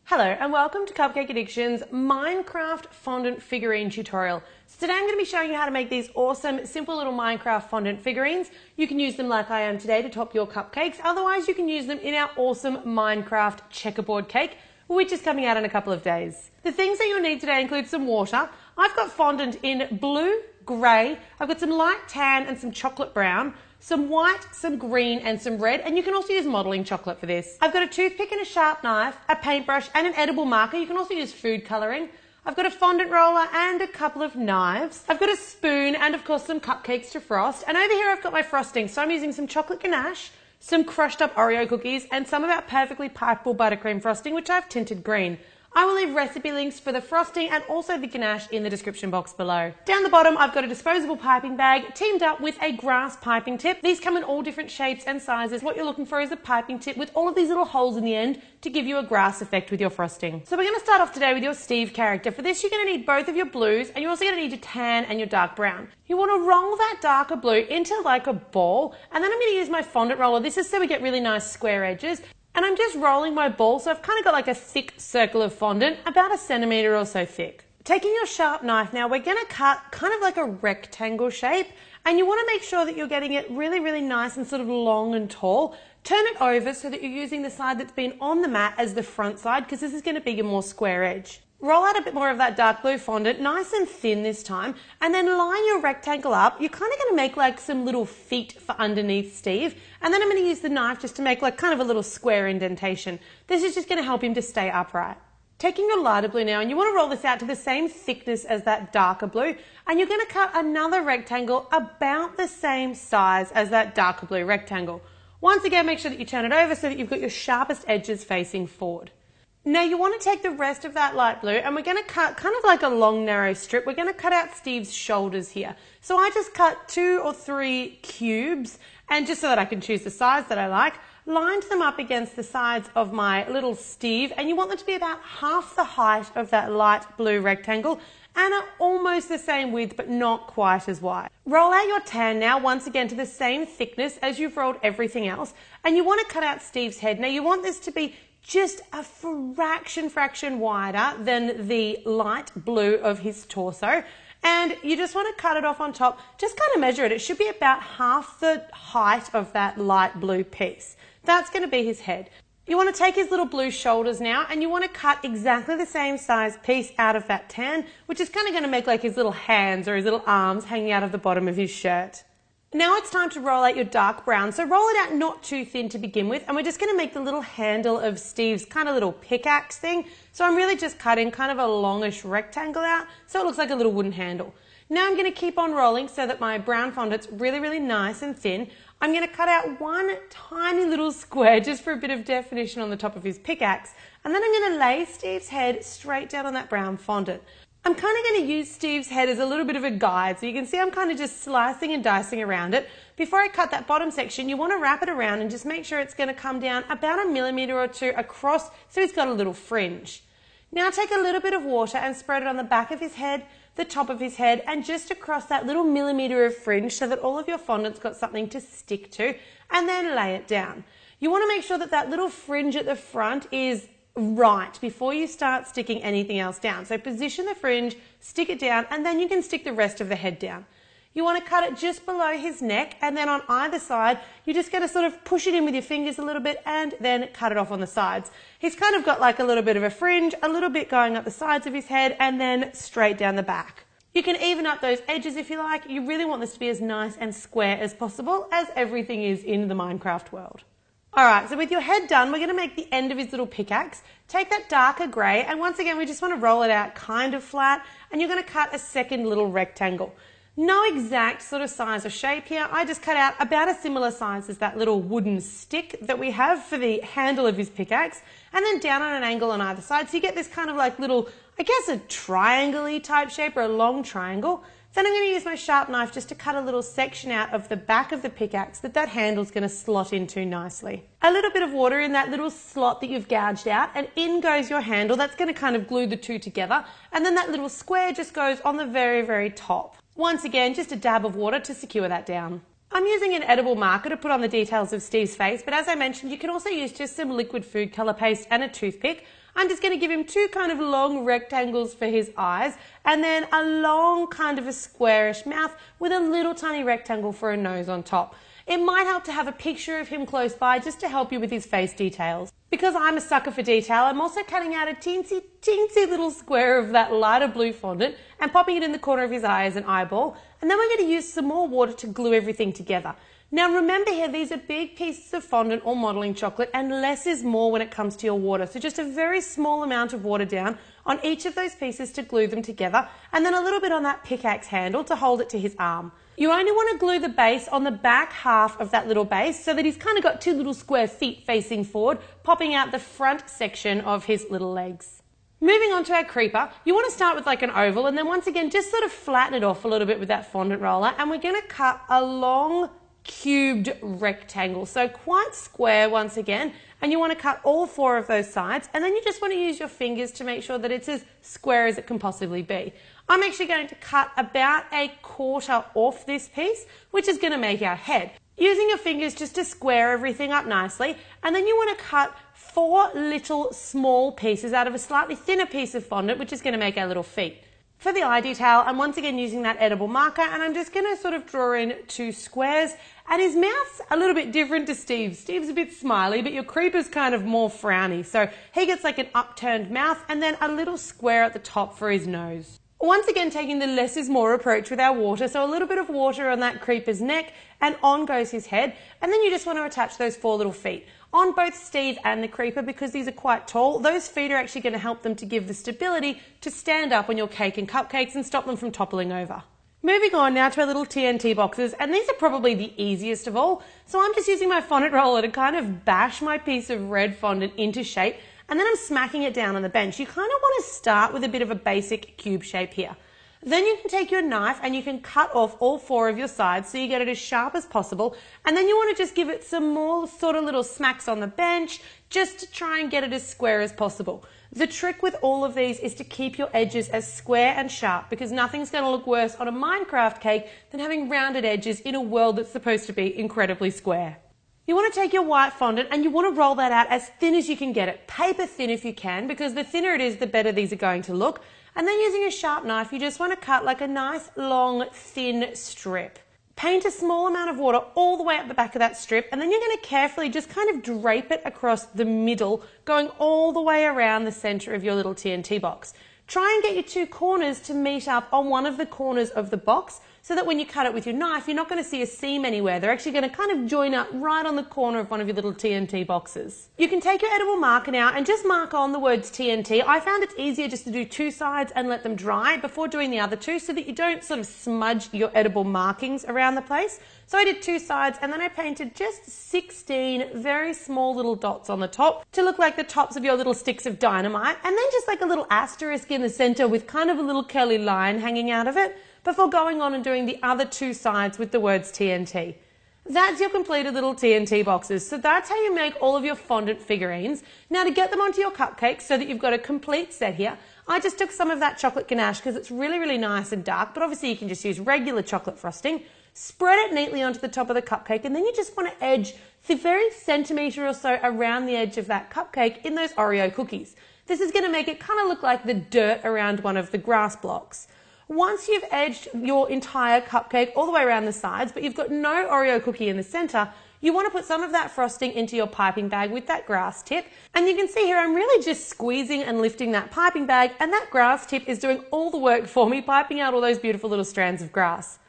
Hello and welcome to Cupcake Addiction's Minecraft fondant figurine tutorial. So today I'm going to be showing you how to make these awesome, simple little Minecraft fondant figurines. You can use them like I am today to top your cupcakes. Otherwise, you can use them in our awesome Minecraft checkerboard cake, which is coming out in a couple of days. The things that you'll need today include some water. I've got fondant in blue, grey, I've got some light tan and some chocolate brown, some white, some green and some red, and you can also use modelling chocolate for this. I've got a toothpick and a sharp knife, a paintbrush and an edible marker. You can also use food colouring. I've got a fondant roller and a couple of knives. I've got a spoon and of course some cupcakes to frost. And over here I've got my frosting. So I'm using some chocolate ganache, some crushed up Oreo cookies and some of our perfectly pipeable buttercream frosting, which I've tinted green. I will leave recipe links for the frosting and also the ganache in the description box below. Down the bottom, I've got a disposable piping bag teamed up with a grass piping tip. These come in all different shapes and sizes. What you're looking for is a piping tip with all of these little holes in the end to give you a grass effect with your frosting. So we're going to start off today with your Steve character. For this, you're going to need both of your blues and you're also going to need your tan and your dark brown. You want to roll that darker blue into like a ball, and then I'm going to use my fondant roller. This is so we get really nice square edges. And I'm just rolling my ball, so I've kind of got like a thick circle of fondant, about a centimetre or so thick. Taking your sharp knife now, we're going to cut kind of like a rectangle shape, and you want to make sure that you're getting it really, really nice and sort of long and tall. Turn it over so that you're using the side that's been on the mat as the front side, because this is going to be your more square edge. Roll out a bit more of that dark blue fondant, nice and thin this time, and then line your rectangle up. You're kind of going to make like some little feet for underneath Steve, and then I'm going to use the knife just to make like kind of a little square indentation. This is just going to help him to stay upright. Taking your lighter blue now, and you want to roll this out to the same thickness as that darker blue, and you're going to cut another rectangle about the same size as that darker blue rectangle. Once again, make sure that you turn it over so that you've got your sharpest edges facing forward. Now you want to take the rest of that light blue and we're going to cut kind of like a long narrow strip. We're going to cut out Steve's shoulders here. So I just cut 2 or 3 cubes, and just so that I can choose the size that I like, lined them up against the sides of my little Steve, and you want them to be about half the height of that light blue rectangle and are almost the same width but not quite as wide. Roll out your tan now, once again to the same thickness as you've rolled everything else, and you want to cut out Steve's head. Now you want this to be just a fraction wider than the light blue of his torso, and you just want to cut it off on top. Just kind of measure it. It should be about half the height of that light blue piece. That's going to be his head. You want to take his little blue shoulders now, and you want to cut exactly the same size piece out of that tan, which is kind of going to make like his little hands or his little arms hanging out of the bottom of his shirt. Now it's time to roll out your dark brown. So roll it out not too thin to begin with, and we're just going to make the little handle of Steve's kind of little pickaxe thing. So I'm really just cutting kind of a longish rectangle out so it looks like a little wooden handle. Now I'm going to keep on rolling so that my brown fondant's really, really nice and thin. I'm going to cut out one tiny little square just for a bit of definition on the top of his pickaxe, and then I'm going to lay Steve's head straight down on that brown fondant. I'm kind of going to use Steve's head as a little bit of a guide, so you can see I'm kind of just slicing and dicing around it. Before I cut that bottom section, you want to wrap it around and just make sure it's going to come down about 1 millimetre or 2 across so he's got a little fringe. Now take a little bit of water and spread it on the back of his head, the top of his head, and just across that little millimetre of fringe so that all of your fondant's got something to stick to, and then lay it down. You want to make sure that that little fringe at the front is right before you start sticking anything else down. So position the fringe, stick it down, and then you can stick the rest of the head down. You want to cut it just below his neck, and then on either side you're just going to sort of push it in with your fingers a little bit and then cut it off on the sides. He's kind of got like a little bit of a fringe, a little bit going up the sides of his head and then straight down the back. You can even up those edges if you like. You really want this to be as nice and square as possible, as everything is in the Minecraft world. Alright, so with your head done, we're going to make the end of his little pickaxe. Take that darker grey, and once again we just want to roll it out kind of flat, and you're going to cut a second little rectangle. No exact sort of size or shape here. I just cut out about a similar size as that little wooden stick that we have for the handle of his pickaxe, and then down on an angle on either side. So you get this kind of like little, I guess a triangle-y type shape or a long triangle. Then I'm going to use my sharp knife just to cut a little section out of the back of the pickaxe that handle's going to slot into nicely. A little bit of water in that little slot that you've gouged out, and in goes your handle. That's going to kind of glue the two together, and then that little square just goes on the very, very top. Once again, just a dab of water to secure that down. I'm using an edible marker to put on the details of Steve's face, but as I mentioned, you can also use just some liquid food colour paste and a toothpick. I'm just going to give him two kind of long rectangles for his eyes, and then a long kind of a squarish mouth with a little tiny rectangle for a nose on top. It might help to have a picture of him close by just to help you with his face details. Because I'm a sucker for detail, I'm also cutting out a teensy little square of that lighter blue fondant and popping it in the corner of his eye as an eyeball. And then we're going to use some more water to glue everything together. Now remember here, these are big pieces of fondant or modelling chocolate, and less is more when it comes to your water. So just a very small amount of water down on each of those pieces to glue them together, and then a little bit on that pickaxe handle to hold it to his arm. You only want to glue the base on the back half of that little base so that he's kind of got two little square feet facing forward, popping out the front section of his little legs. Moving on to our creeper, you want to start with like an oval, and then once again just sort of flatten it off a little bit with that fondant roller, and we're going to cut a long cubed rectangle, so quite square once again, and you want to cut all four of those sides, and then you just want to use your fingers to make sure that it's as square as it can possibly be. I'm actually going to cut about a quarter off this piece, which is going to make our head. Using your fingers just to square everything up nicely, and then you want to cut 4 little small pieces out of a slightly thinner piece of fondant, which is going to make our little feet. For the eye detail, I'm once again using that edible marker, and I'm just going to sort of draw in 2 squares, and his mouth's a little bit different to Steve's. Steve's a bit smiley, but your creeper's kind of more frowny, so he gets like an upturned mouth and then a little square at the top for his nose. Once again, taking the less is more approach with our water, so a little bit of water on that creeper's neck, and on goes his head, and then you just want to attach those 4 little feet on both Steve and the creeper. Because these are quite tall, those feet are actually going to help them to give the stability to stand up on your cake and cupcakes and stop them from toppling over. Moving on now to our little TNT boxes, and these are probably the easiest of all, so I'm just using my fondant roller to kind of bash my piece of red fondant into shape, and then I'm smacking it down on the bench. You kind of want to start with a bit of a basic cube shape here. Then you can take your knife and you can cut off all 4 of your sides so you get it as sharp as possible, and then you want to just give it some more sort of little smacks on the bench just to try and get it as square as possible. The trick with all of these is to keep your edges as square and sharp, because nothing's going to look worse on a Minecraft cake than having rounded edges in a world that's supposed to be incredibly square. You want to take your white fondant and you want to roll that out as thin as you can get it. Paper thin if you can, because the thinner it is, the better these are going to look. And then using a sharp knife, you just want to cut like a nice, long, thin strip. Paint a small amount of water all the way up the back of that strip, and then you're going to carefully just kind of drape it across the middle, going all the way around the center of your little TNT box. Try and get your 2 corners to meet up on one of the corners of the box, so that when you cut it with your knife, you're not going to see a seam anywhere. They're actually going to kind of join up right on the corner of one of your little TNT boxes. You can take your edible marker now and just mark on the words TNT. I found it's easier just to do 2 sides and let them dry before doing the other 2, so that you don't sort of smudge your edible markings around the place. So I did 2 sides, and then I painted just 16 very small little dots on the top to look like the tops of your little sticks of dynamite, and then just like a little asterisk in the center with kind of a little curly line hanging out of it, before going on and doing the other 2 sides with the words TNT. That's your completed little TNT boxes. So that's how you make all of your fondant figurines. Now, to get them onto your cupcakes so that you've got a complete set here, I just took some of that chocolate ganache because it's really, really nice and dark, but obviously you can just use regular chocolate frosting. Spread it neatly onto the top of the cupcake, and then you just want to edge the very centimetre or so around the edge of that cupcake in those Oreo cookies. This is going to make it kind of look like the dirt around one of the grass blocks. Once you've edged your entire cupcake all the way around the sides, but you've got no Oreo cookie in the center, you want to put some of that frosting into your piping bag with that grass tip. And you can see here I'm really just squeezing and lifting that piping bag, and that grass tip is doing all the work for me, piping out all those beautiful little strands of grass.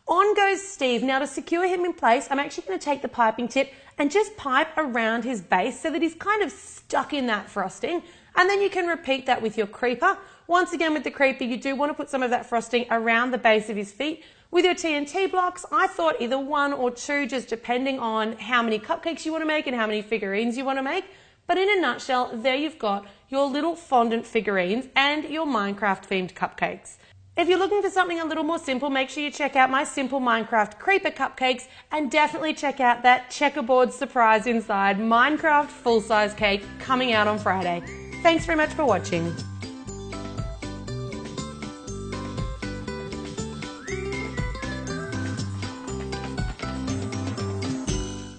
On goes Steve. Now, to secure him in place, I'm actually going to take the piping tip and just pipe around his base so that he's kind of stuck in that frosting. And then you can repeat that with your creeper. Once again, with the creeper, you do want to put some of that frosting around the base of his feet. With your TNT blocks, I thought either 1 or 2, just depending on how many cupcakes you want to make and how many figurines you want to make. But in a nutshell, there you've got your little fondant figurines and your Minecraft themed cupcakes. If you're looking for something a little more simple, make sure you check out my simple Minecraft creeper cupcakes, and definitely check out that checkerboard surprise inside Minecraft full-size cake coming out on Friday. Thanks very much for watching.